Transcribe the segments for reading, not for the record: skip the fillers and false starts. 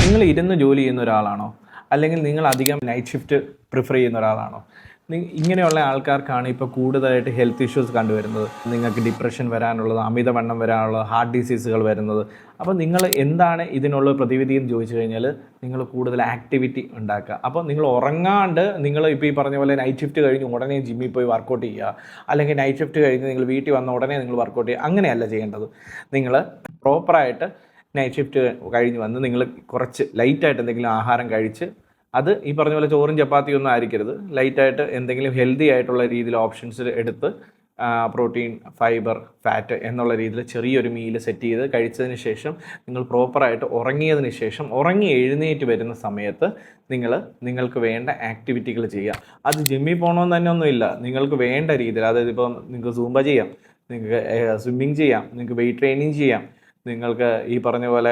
നിങ്ങൾ ഇരുന്ന് ജോലി ചെയ്യുന്ന ഒരാളാണോ, അല്ലെങ്കിൽ നിങ്ങൾ അധികം നൈറ്റ് ഷിഫ്റ്റ് പ്രിഫർ ചെയ്യുന്ന ഒരാളാണോ? ഇങ്ങനെയുള്ള ആൾക്കാർക്കാണ് ഇപ്പോൾ കൂടുതലായിട്ട് ഹെൽത്ത് ഇഷ്യൂസ് കണ്ടുവരുന്നത്. നിങ്ങൾക്ക് ഡിപ്രഷൻ വരാനുള്ളത്, അമിതവണ്ണം വരാനുള്ളത്, ഹാർട്ട് ഡിസീസുകൾ വരുന്നത്. അപ്പോൾ നിങ്ങൾ എന്താണ് ഇതിനുള്ള പ്രതിവിധി എന്ന് ചോദിച്ചു കഴിഞ്ഞാൽ, നിങ്ങൾ കൂടുതൽ ആക്ടിവിറ്റി ഉണ്ടാക്കുക. അപ്പോൾ നിങ്ങൾ ഉറങ്ങാണ്ട് നിങ്ങൾ ഇപ്പോൾ ഈ പറഞ്ഞ പോലെ നൈറ്റ് ഷിഫ്റ്റ് കഴിഞ്ഞ് ഉടനെ ജിമ്മിൽ പോയി വർക്കൗട്ട് ചെയ്യുക, അല്ലെങ്കിൽ നൈറ്റ് ഷിഫ്റ്റ് കഴിഞ്ഞ് നിങ്ങൾ വീട്ടിൽ വന്ന ഉടനെ നിങ്ങൾ വർക്കൗട്ട് ചെയ്യുക, അങ്ങനെയല്ല ചെയ്യേണ്ടത്. നിങ്ങൾ പ്രോപ്പറായിട്ട് നൈറ്റ് ഷിഫ്റ്റ് കഴിഞ്ഞ് വന്ന് നിങ്ങൾ കുറച്ച് ലൈറ്റായിട്ട് എന്തെങ്കിലും ആഹാരം കഴിച്ച്, അത് ഈ പറഞ്ഞ പോലെ ചോറും ചപ്പാത്തിയൊന്നും ആയിരിക്കരുത്, ലൈറ്റായിട്ട് എന്തെങ്കിലും ഹെൽത്തി ആയിട്ടുള്ള രീതിയിൽ ഓപ്ഷൻസ് എടുത്ത് പ്രോട്ടീൻ, ഫൈബർ, ഫാറ്റ് എന്നുള്ള രീതിയിൽ ചെറിയൊരു മീൽ സെറ്റ് ചെയ്ത് കഴിച്ചതിന് ശേഷം നിങ്ങൾ പ്രോപ്പറായിട്ട് ഉറങ്ങിയതിന് ശേഷം ഉറങ്ങി എഴുന്നേറ്റ് വരുന്ന സമയത്ത് നിങ്ങൾക്ക് വേണ്ട ആക്ടിവിറ്റികൾ ചെയ്യുക. അത് ജിമ്മിൽ പോകണമെന്ന് തന്നെ ഒന്നുമില്ല, നിങ്ങൾക്ക് വേണ്ട രീതിയിൽ, അതായത് ഇപ്പോൾ നിങ്ങൾക്ക് സൂംബ ചെയ്യാം, നിങ്ങൾക്ക് സ്വിമ്മിങ് ചെയ്യാം, നിങ്ങൾക്ക് വെയിറ്റ് ട്രെയിനിങ് ചെയ്യാം, നിങ്ങൾക്ക് ഈ പറഞ്ഞ പോലെ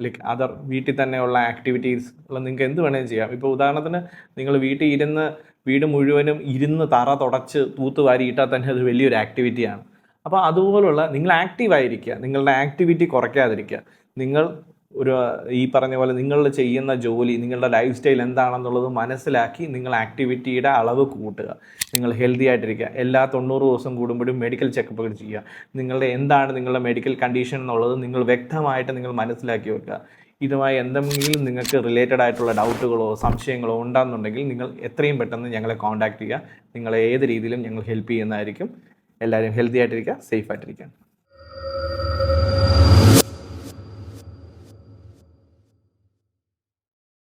ലൈക്ക് അതർ വീട്ടിൽ തന്നെയുള്ള ആക്ടിവിറ്റീസ് നിങ്ങൾക്ക് എന്ത് വേണമെങ്കിലും ചെയ്യാം. ഇപ്പോൾ ഉദാഹരണത്തിന് നിങ്ങൾ വീട് മുഴുവനും ഇരുന്ന് തറ തുടച്ച് തൂത്തുവാരി ഇട്ടാൽ തന്നെ അത് വലിയൊരു ആക്ടിവിറ്റിയാണ്. അപ്പോൾ അതുപോലുള്ള നിങ്ങൾ ആക്റ്റീവായിരിക്കുക, നിങ്ങളുടെ ആക്ടിവിറ്റി കുറയ്ക്കാതിരിക്കുക. നിങ്ങൾ ഈ പറഞ്ഞ പോലെ നിങ്ങൾ ചെയ്യുന്ന ജോലി, നിങ്ങളുടെ ലൈഫ് സ്റ്റൈൽ എന്താണെന്നുള്ളത് മനസ്സിലാക്കി നിങ്ങൾ ആക്ടിവിറ്റിയുടെ അളവ് കൂട്ടുക. നിങ്ങൾ ഹെൽത്തി ആയിട്ടിരിക്കുക. എല്ലാ 90 ദിവസം കൂടുമ്പോഴും മെഡിക്കൽ ചെക്കപ്പുകൾ ചെയ്യുക. നിങ്ങളുടെ മെഡിക്കൽ കണ്ടീഷൻ എന്നുള്ളത് നിങ്ങൾ വ്യക്തമായിട്ട് നിങ്ങൾ മനസ്സിലാക്കി വെക്കുക. ഇതുമായി എന്തെങ്കിലും നിങ്ങൾക്ക് റിലേറ്റഡ് ആയിട്ടുള്ള ഡൗട്ടുകളോ സംശയങ്ങളോ ഉണ്ടെന്നുണ്ടെങ്കിൽ നിങ്ങൾ എത്രയും പെട്ടെന്ന് ഞങ്ങളെ കോൺടാക്ട് ചെയ്യുക. നിങ്ങളെ ഏത് രീതിയിലും ഞങ്ങൾ ഹെൽപ്പ് ചെയ്യുന്നതായിരിക്കും. എല്ലാവരും ഹെൽത്തി ആയിട്ടിരിക്കുക, സേഫ് ആയിട്ടിരിക്കുക.